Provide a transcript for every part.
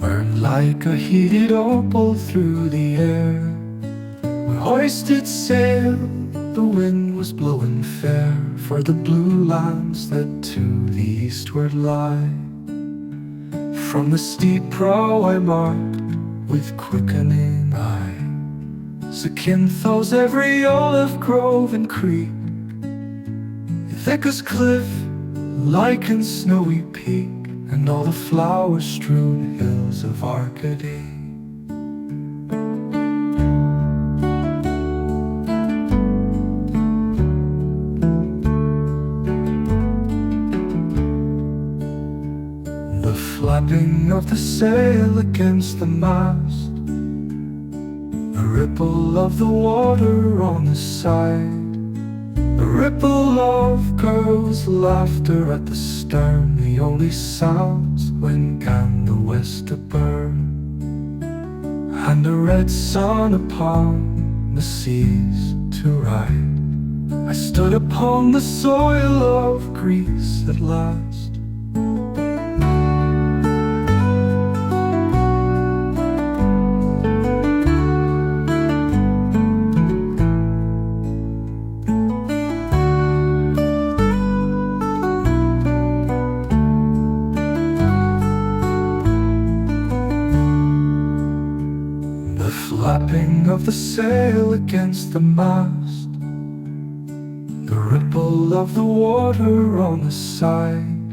burned like a heated opal through the air. We hoisted sail, the wind was blowing fair for the blue lands that to the eastward lie. From the steep prow I marked with quickening eye Zakynthos, every olive grove and creek, Ithaca's cliff, Lycaon's snowy peak, and all the flower-strewn hills of Arcady. The flapping of the sail against the mast, the ripple of the water on the side, the ripple of girls' laughter at the stern, the only sounds when can the west to burn, and the red sun upon the seas to ride. I stood upon the soil of Greece at last. Flapping of the sail against the mast, the ripple of the water on the side,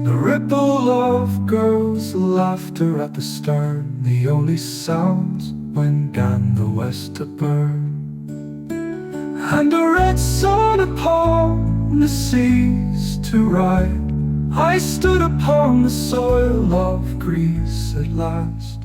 the ripple of girls' laughter at the stern, the only sounds when gan the west to burn, and a red sun upon the seas to ride. I stood upon the soil of Greece at last.